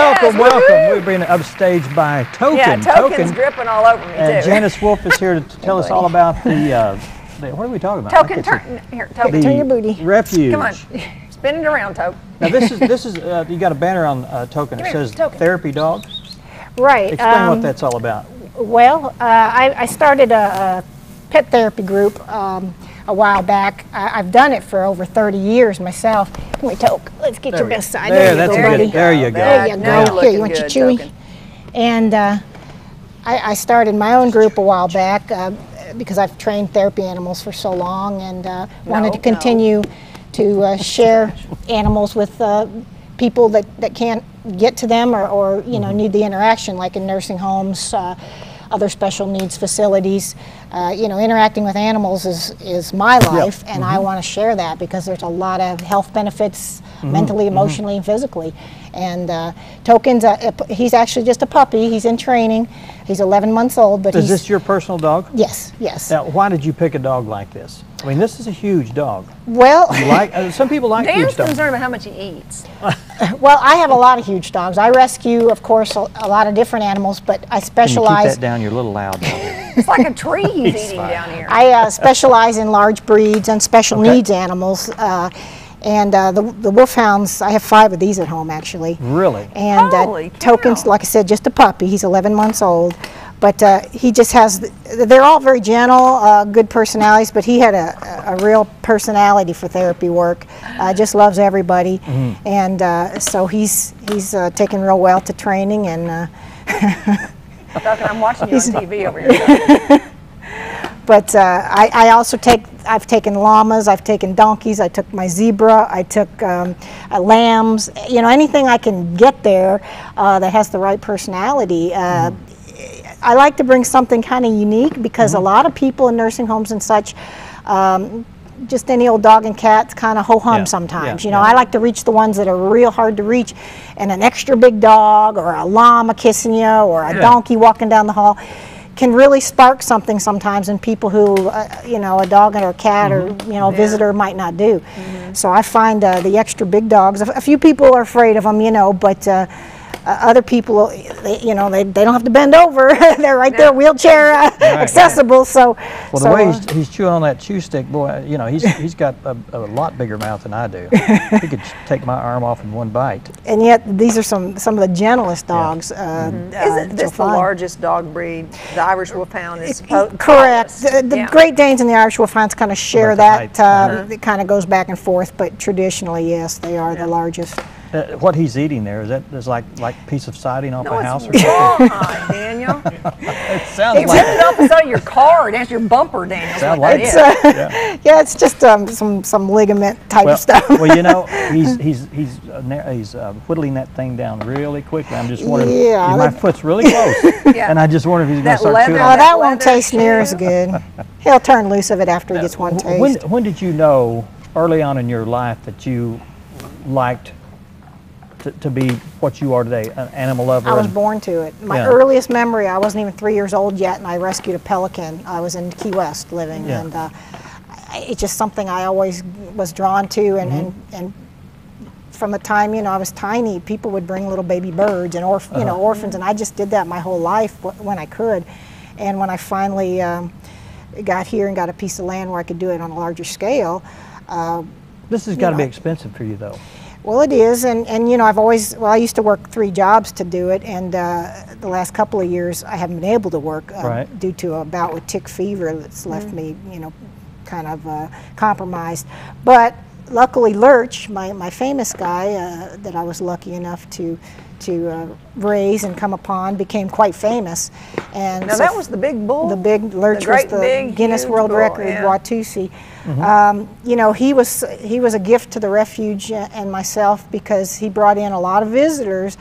welcome, welcome. We're being upstaged by Token. Yeah, Token's dripping all over me, too. Janice Wolf is here to tell us all about the what are we talking about? Token, Token, turn your booty. Refuge. Come on, spin it around, Token. Now this is you got a banner on Token. It says Therapy Dog. Right. Explain what that's all about. Well, I started a pet therapy group a while back. I've done it for over 30 years myself. Come here, Toke. Let's get your best side. There you go, buddy. There you go. There you go. Here, you want your chewy? Token. And I started my own group a while back because I've trained therapy animals for so long, and wanted to continue to share animals with people that can't get to them or you know, need the interaction, like in nursing homes, other special needs facilities. You know, interacting with animals is my life, and I want to share that because there's a lot of health benefits, mentally, emotionally, and physically. And Token's, he's actually just a puppy. He's in training. He's 11 months old. But is this your personal dog? Yes, yes. Now, why did you pick a dog like this? I mean, this is a huge dog. Well, some people like huge dogs. Dan's concerned about how much he eats. Well, I have a lot of huge dogs. I rescue, of course, a lot of different animals, but I specialize. Can you keep that down? You're a little loud. It's like a tree he's eating down here. I specialize in large breeds and special needs animals. And the wolfhounds, I have 5 of these at home, actually. Really? And Holy Token's, cow. like I said, just a puppy. He's 11 months old. But he just has, they're all very gentle, good personalities, but he had a real personality for therapy work. Just loves everybody. And so he's taken real well to training. And I'm watching you on TV over here. But I also I've taken llamas, I've taken donkeys, I took my zebra, I took lambs, you know, anything I can get there that has the right personality. I like to bring something kind of unique because a lot of people in nursing homes and such, just any old dog and cat's kind of ho-hum sometimes. You know, I like to reach the ones that are real hard to reach, and an extra big dog or a llama kissing you or a donkey walking down the hall can really spark something sometimes in people who, you know, a dog or a cat or, you know, a visitor might not do. So I find the extra big dogs, a few people are afraid of them, you know, but other people, you know, they don't have to bend over. They're right there, wheelchair accessible. So, well, the way he's chewing on that chew stick, boy, you know, he's got a lot bigger mouth than I do. He could take my arm off in one bite. And yet, these are some of the gentlest dogs. Isn't this the largest dog breed? The Irish Wolfhound is supposed. Correct. The Great Danes and the Irish Wolfhounds kind of share that. It kind of goes back and forth, but traditionally, yes, they are the largest. What he's eating there, is like a piece of siding off a house or something? something? Rawhide, Daniel. It sounds It's like ripped off the side of your car. That's your bumper, Daniel. Sounds like yeah, it's just some ligament type stuff. Well, you know, he's whittling that thing down really quickly. I'm just wondering. My foot's really close, and I just wonder if he's going to start chewing. Oh, that won't taste near as good. He'll turn loose of it after he gets one taste. When did you know early on in your life that you liked to be what you are today, an animal lover? I was born to it. My earliest memory, I wasn't even 3 years old yet, and I rescued a pelican. I was in Key West living, and it's just something I always was drawn to. And from the time, you know, I was tiny, people would bring little baby birds and you know, orphans, and I just did that my whole life when I could. And when I finally got here and got a piece of land where I could do it on a larger scale. This has got to be expensive for you, though. Well, it is, and you know, I used to work 3 jobs to do it, and the last couple of years I haven't been able to work due to a bout with tick fever that's left me, you know, kind of compromised. But luckily Lurch, my famous guy that I was lucky enough to raise and come upon, became quite famous. And now so that was the big bull? The big Lurch was the Guinness World Record, Watusi. You know, he was a gift to the Refuge and myself because he brought in a lot of visitors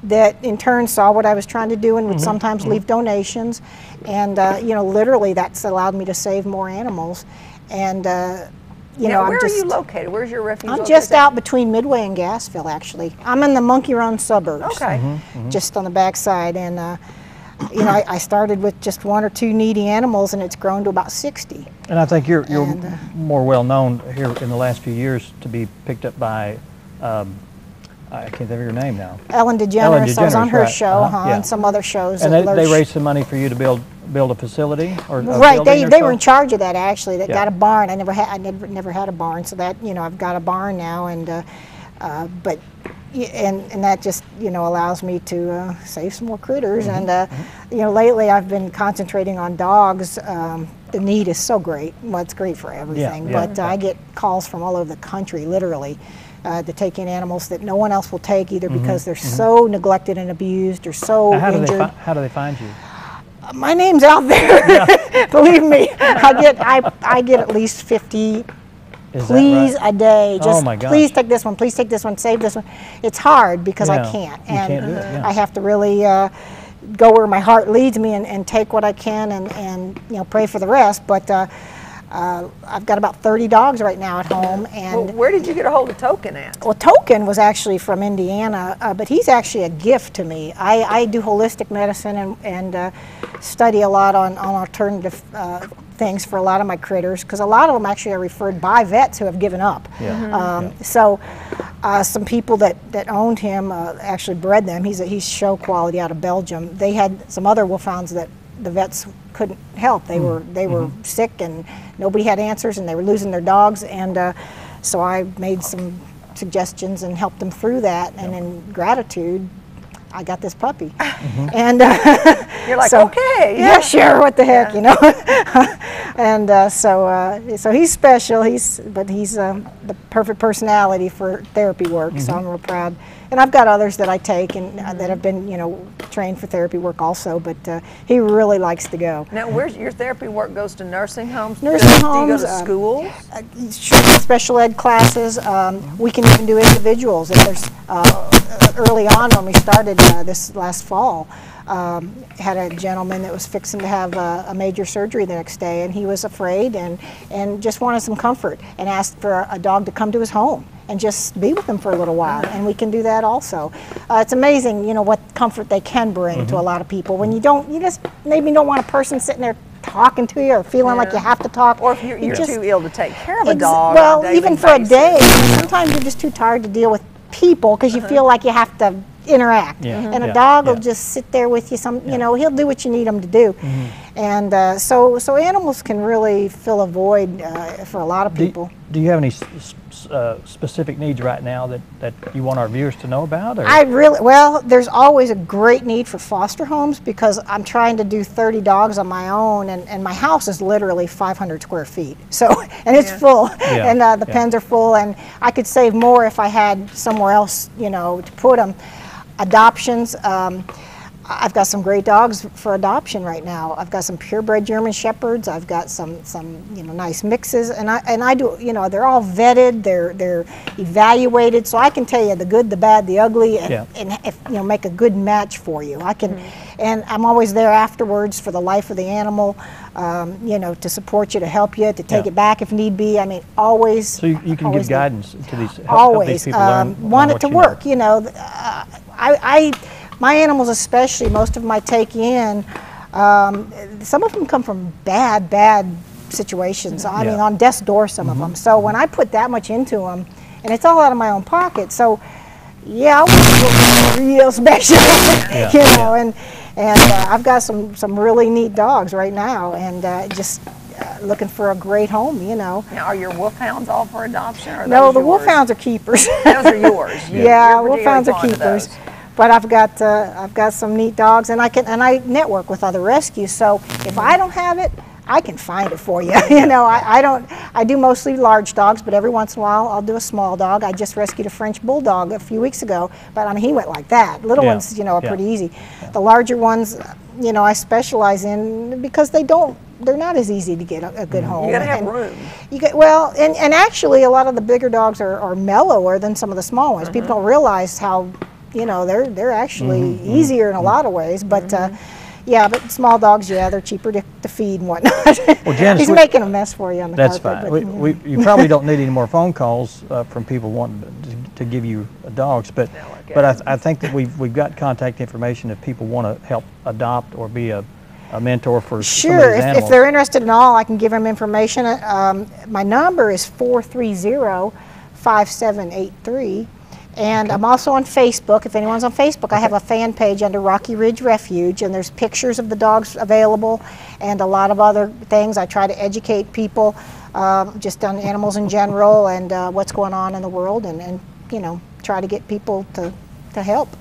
that in turn saw what I was trying to do and would sometimes leave donations. And, you know, literally that's allowed me to save more animals. And, you know, where are you located? Where's your refuge I'm located? just out between Midway and Gassville, actually. I'm in the Monkey Run suburbs. Okay. Just on the backside. And, you know, I started with just 1 or 2 needy animals, and it's grown to about 60. And I think you're more well known here in the last few years to be picked up by I can't think of her name now. Ellen DeGeneres. I was on her show, and some other shows. And they raised some money for you to build a facility, or right? They were in charge of that actually. They got a barn. I never had a barn, so that I've got a barn now, and and that just allows me to save some more critters. And lately I've been concentrating on dogs. The need is so great. Well, it's great for everything, but I get calls from all over the country, literally, to take in animals that no one else will take, either because they're so neglected and abused or so injured. How do they find you? My name's out there. Believe me, I get at least 50 please a day. Just please take this one, please take this one, save this one. It's hard because I can't, and I have to really go where my heart leads me and take what I can and pray for the rest. But I've got about 30 dogs right now at home. And well, where did you get a hold of Token at? Well, Token was actually from Indiana, but he's actually a gift to me. I do holistic medicine and study a lot on alternative things for a lot of my critters, because a lot of them actually are referred by vets who have given up. So some people that owned him actually bred them. He's show quality out of Belgium. They had some other wolfhounds that the vets couldn't help. They were sick and nobody had answers, and they were losing their dogs, and so I made some suggestions and helped them through that, and in gratitude I got this puppy. And you're like, okay, yeah, sure, what the heck, and so he's special. He's the perfect personality for therapy work. So I'm real proud. And I've got others that I take and that have been trained for therapy work also. But he really likes to go. Now, where's your therapy work? Goes to nursing homes. Nursing homes. Do you go to schools? Special ed classes. We can even do individuals. If there's early on when we started this last fall, had a gentleman that was fixing to have a major surgery the next day, and he was afraid and just wanted some comfort, and asked for a dog to come to his home and just be with him for a little while, and we can do that also. It's amazing, what comfort they can bring to a lot of people when you just maybe don't want a person sitting there talking to you or feeling like you have to talk. Or if you're just too ill to take care of a dog. Well, even for a day, sometimes you're just too tired to deal with people because you feel like you have to interact, and a dog will just sit there with you. He'll do what you need him to do, and so animals can really fill a void for a lot of people. Do you have any specific needs right now that you want our viewers to know about? Or? There's always a great need for foster homes, because I'm trying to do 30 dogs on my own, and my house is literally 500 square feet. So, and it's full, and the pens are full, and I could save more if I had somewhere else, to put them. Adoptions. I've got some great dogs for adoption right now. I've got some purebred German Shepherds. I've got some nice mixes, and I do, they're all vetted. They're evaluated, so I can tell you the good, the bad, the ugly, and if make a good match for you. I can, and I'm always there afterwards for the life of the animal. To support you, to help you, to take it back if need be. I mean, always. So you can give guidance to these. Always help these people learn want it to work. My animals especially, most of them I take in, some of them come from bad situations. I mean, on death's door, some of them. So when I put that much into them, and it's all out of my own pocket, so I want to feel real special, and I've got some really neat dogs right now, and just looking for a great home, Now, are your wolfhounds all for adoption? Or no, the wolfhounds are keepers. Those are yours. Wolfhounds are keepers. But I've got some neat dogs, and I network with other rescues. So if I don't have it, I can find it for you. I do mostly large dogs, but every once in a while I'll do a small dog. I just rescued a French bulldog a few weeks ago, but I mean, he went like that. Little ones, are pretty easy. The larger ones, I specialize in, because they're not as easy to get a good home. You gotta have room. And actually a lot of the bigger dogs are mellower than some of the small ones. People don't realize how they're actually easier in a lot of ways, but but small dogs, they're cheaper to feed and whatnot. Well, Janice, he's making a mess for you on the carpet. That's fine. You probably don't need any more phone calls from people wanting to give you dogs, but I think that we've got contact information if people want to help adopt or be a mentor for some of these animals. If they're interested in all, I can give them information. My number is 430-5783. And I'm also on Facebook. If anyone's on Facebook, I have a fan page under Rocky Ridge Refuge, and there's pictures of the dogs available and a lot of other things. I try to educate people just on animals in general and what's going on in the world, and you know, try to get people to help.